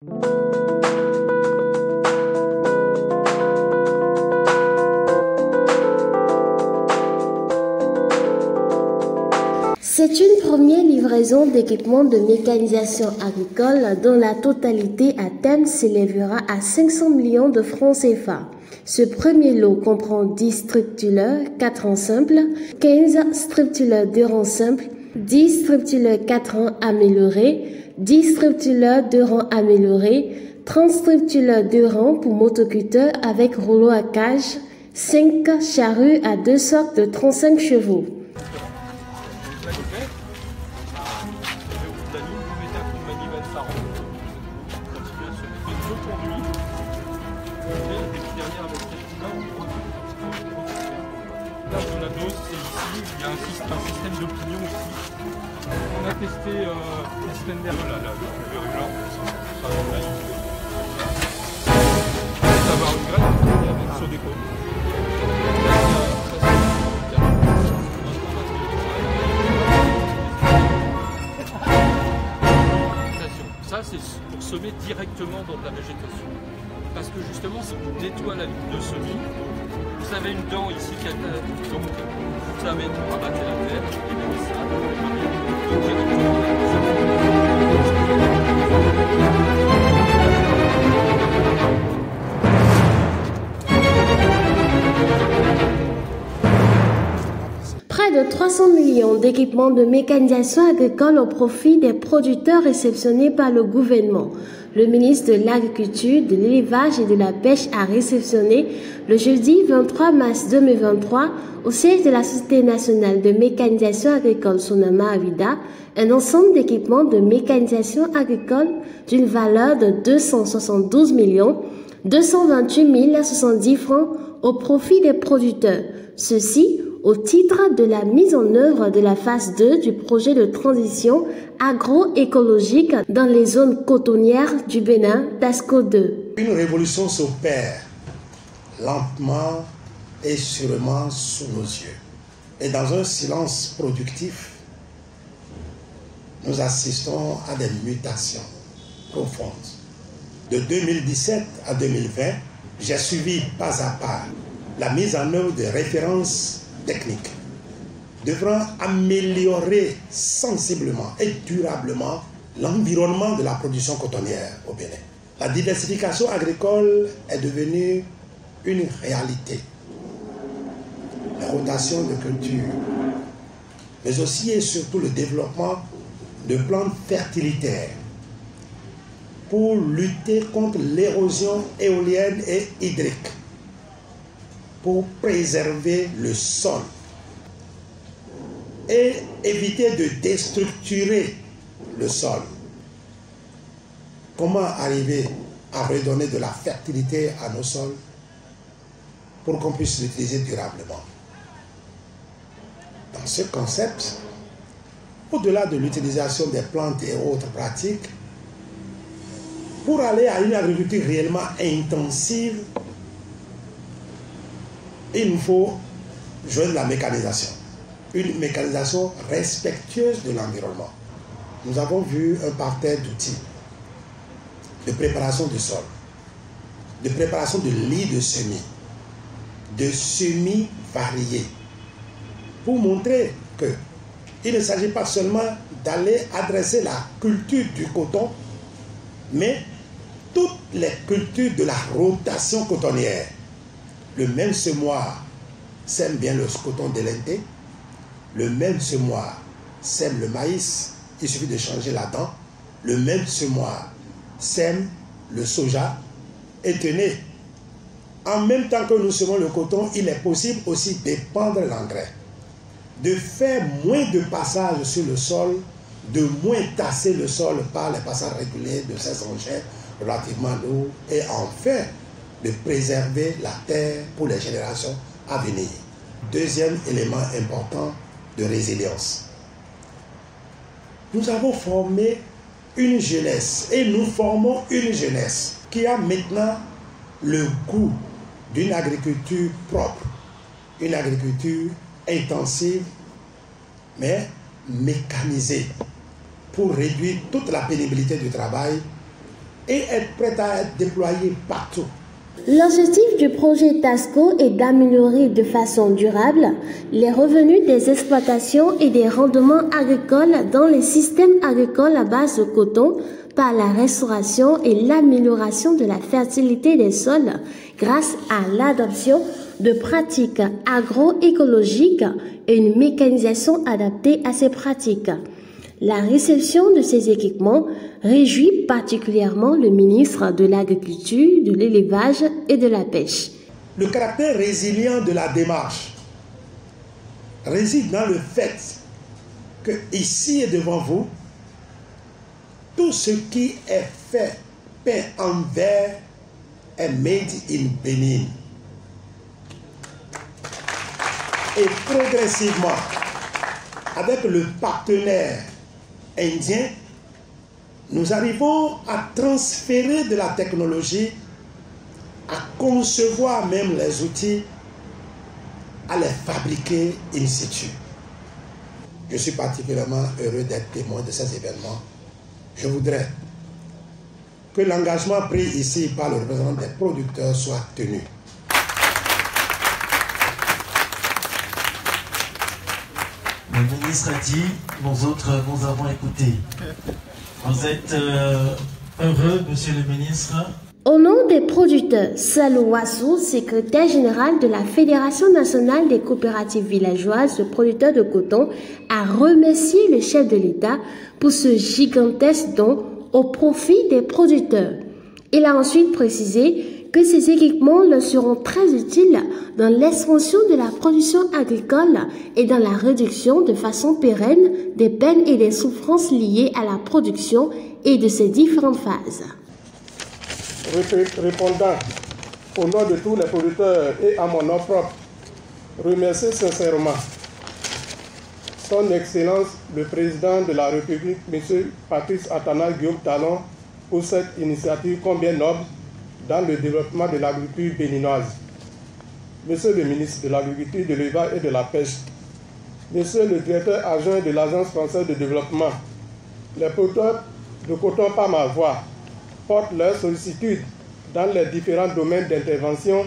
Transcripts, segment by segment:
C'est une première livraison d'équipements de mécanisation agricole dont la totalité à terme s'élèvera à 500 millions de francs CFA. Ce premier lot comprend 10 strip-tillers 4 rangs simples, 15 strip-tillers 2 rangs simples, 10 strip-tillers 4 rangs améliorés, 10 strip-tillers 2 rangs améliorés, 30 strip-tillers 2 rangs pour motoculteurs avec rouleau à cage, 5 charrues à 2 sortes de 35 chevaux. La dose, c'est ici, il y a un système de pignon ici. On a testé la semaine dernière, le virulent, ça va avoir une graine avec sur déco. Ça, c'est pour semer directement dans de la végétation. Parce que justement, si vous nettoie la ligne de semis, vous avez une dent ici qui a donc vous avez rabattu la terre et bien ça donc directement Près de 300 millions d'équipements de mécanisation agricole au profit des producteurs réceptionnés par le gouvernement. Le ministre de l'Agriculture, de l'Élevage et de la Pêche a réceptionné le jeudi 23 mars 2023 au siège de la Société nationale de mécanisation agricole Sonama Avida un ensemble d'équipements de mécanisation agricole d'une valeur de 272 228 070 francs au profit des producteurs. Ceci au titre de la mise en œuvre de la phase 2 du projet de transition agroécologique dans les zones cotonnières du Bénin, TASCO 2. Une révolution s'opère lentement et sûrement sous nos yeux. Et dans un silence productif, nous assistons à des mutations profondes. De 2017 à 2020, j'ai suivi pas à pas la mise en œuvre de références techniques devant améliorer sensiblement et durablement l'environnement de la production cotonnière au Bénin. La diversification agricole est devenue une réalité. La rotation de cultures, mais aussi et surtout le développement de plantes fertilitaires pour lutter contre l'érosion éolienne et hydrique, pour préserver le sol et éviter de déstructurer le sol. Comment arriver à redonner de la fertilité à nos sols pour qu'on puisse l'utiliser durablement? Dans ce concept, au-delà de l'utilisation des plantes et autres pratiques, pour aller à une agriculture réellement intensive, il nous faut joindre la mécanisation. Une mécanisation respectueuse de l'environnement. Nous avons vu un parterre d'outils de préparation du sol, de préparation de lits de semis variés, pour montrer qu'il ne s'agit pas seulement d'aller adresser la culture du coton, mais toutes les cultures de la rotation cotonnière. Le même semoir sème bien le coton délenté, le même semoir sème le maïs, il suffit de changer la dent, le même semoir sème le soja, et tenez, en même temps que nous semons le coton, il est possible aussi d'épandre l'engrais, de faire moins de passages sur le sol, de moins tasser le sol par les passages réguliers de ces engins relativement lourds, et enfin de préserver la terre pour les générations à venir. Deuxième élément important de résilience. Nous avons formé une jeunesse et nous formons une jeunesse qui a maintenant le goût d'une agriculture propre, une agriculture intensive mais mécanisée pour réduire toute la pénibilité du travail et être prête à être déployée partout. L'objectif du projet TASCO est d'améliorer de façon durable les revenus des exploitations et des rendements agricoles dans les systèmes agricoles à base de coton par la restauration et l'amélioration de la fertilité des sols grâce à l'adoption de pratiques agroécologiques et une mécanisation adaptée à ces pratiques. La réception de ces équipements réjouit particulièrement le ministre de l'Agriculture, de l'Élevage et de la Pêche. Le caractère résilient de la démarche réside dans le fait que ici et devant vous, tout ce qui est fait, peint en verre, est made in Bénin. Et progressivement, avec le partenaire indien, nous arrivons à transférer de la technologie, à concevoir même les outils, à les fabriquer in situ. Je suis particulièrement heureux d'être témoin de ces événements. Je voudrais que l'engagement pris ici par le représentant des producteurs soit tenu. Le ministre a dit, nous autres, nous avons écouté. Vous êtes heureux, monsieur le ministre? Au nom des producteurs, Salou Wassou, secrétaire général de la Fédération nationale des coopératives villageoises de producteurs de coton, a remercié le chef de l'État pour ce gigantesque don au profit des producteurs. Il a ensuite précisé que ces équipements leur seront très utiles dans l'expansion de la production agricole et dans la réduction de façon pérenne des peines et des souffrances liées à la production et de ses différentes phases. Répondant au nom de tous les producteurs et à mon nom propre, remercier sincèrement Son Excellence le Président de la République, M. Patrice Athanase Guillaume Talon, pour cette initiative combien noble dans le développement de l'agriculture béninoise. Monsieur le ministre de l'Agriculture, de l'Élevage et de la Pêche, Monsieur le directeur adjoint de l'Agence française de développement, les producteurs de coton par ma voix portent leur sollicitude dans les différents domaines d'intervention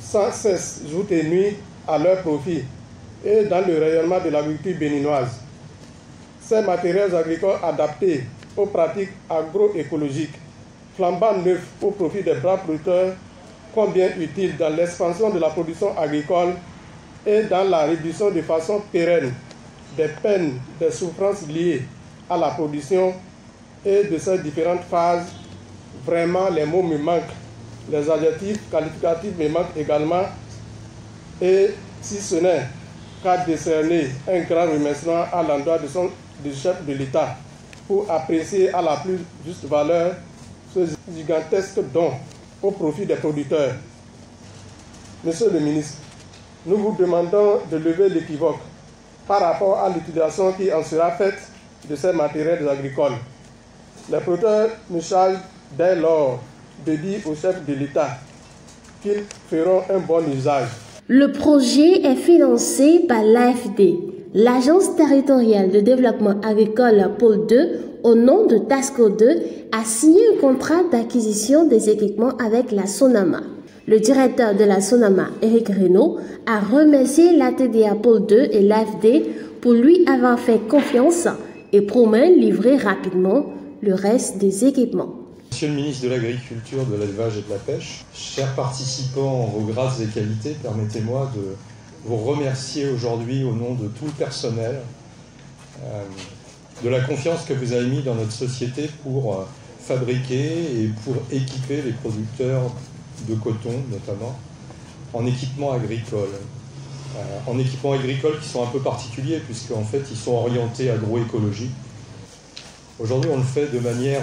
sans cesse, jour et nuit, à leur profit et dans le rayonnement de l'agriculture béninoise. Ces matériels agricoles adaptés aux pratiques agroécologiques, flambant neufs au profit des braves producteurs, combien utiles dans l'expansion de la production agricole et dans la réduction de façon pérenne des peines, des souffrances liées à la production et de ces différentes phases. Vraiment, les mots me manquent, les adjectifs qualificatifs me manquent également. Et si ce n'est qu'à décerner un grand remerciement à l'endroit du chef de l'État pour apprécier à la plus juste valeur ce gigantesque don au profit des producteurs. Monsieur le ministre, nous vous demandons de lever l'équivoque par rapport à l'utilisation qui en sera faite de ces matériels agricoles. Les producteurs nous chargent dès lors de dire au chef de l'État qu'ils feront un bon usage. Le projet est financé par l'AFD, l'Agence territoriale de développement agricole Pôle 2, au nom de TASCO 2, a signé un contrat d'acquisition des équipements avec la SONAMA. Le directeur de la SONAMA, Éric Reynaud, a remercié l'ATDA Pôle 2 et l'AFD pour lui avoir fait confiance et promet livrer rapidement le reste des équipements. Monsieur le ministre de l'Agriculture, de l'Élevage et de la Pêche, chers participants aux grâces et qualités, permettez-moi de vous remercier aujourd'hui au nom de tout le personnel de la confiance que vous avez mis dans notre société pour fabriquer et pour équiper les producteurs de coton notamment en équipements agricoles. En équipements agricoles qui sont un peu particuliers puisqu'en fait ils sont orientés agroécologie. Aujourd'hui on le fait de manière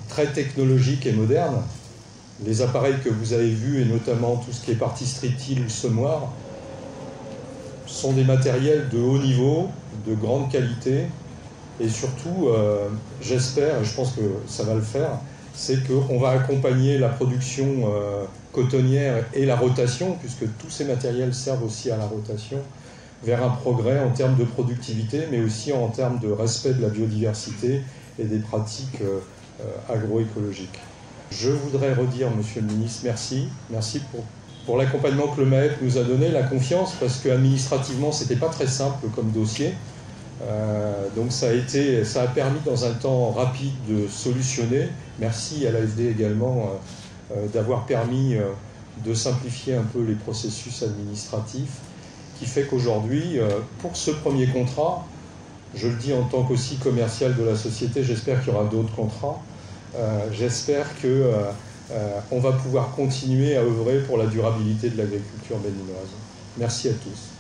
très technologique et moderne. Les appareils que vous avez vus et notamment tout ce qui est partie striptile ou semoir sont des matériels de haut niveau, de grande qualité et surtout j'espère, et je pense que ça va le faire, c'est qu'on va accompagner la production cotonnière et la rotation, puisque tous ces matériels servent aussi à la rotation, vers un progrès en termes de productivité, mais aussi en termes de respect de la biodiversité et des pratiques agroécologique. Je voudrais redire, Monsieur le Ministre, merci pour l'accompagnement que le MEP nous a donné, la confiance, parce qu'administrativement, ce n'était pas très simple comme dossier. Donc ça a permis dans un temps rapide de solutionner. Merci à l'AFD également d'avoir permis de simplifier un peu les processus administratifs, qui fait qu'aujourd'hui, pour ce premier contrat, je le dis en tant qu'aussi commercial de la société, j'espère qu'il y aura d'autres contrats, j'espère qu'on va pouvoir continuer à œuvrer pour la durabilité de l'agriculture béninoise. Merci à tous.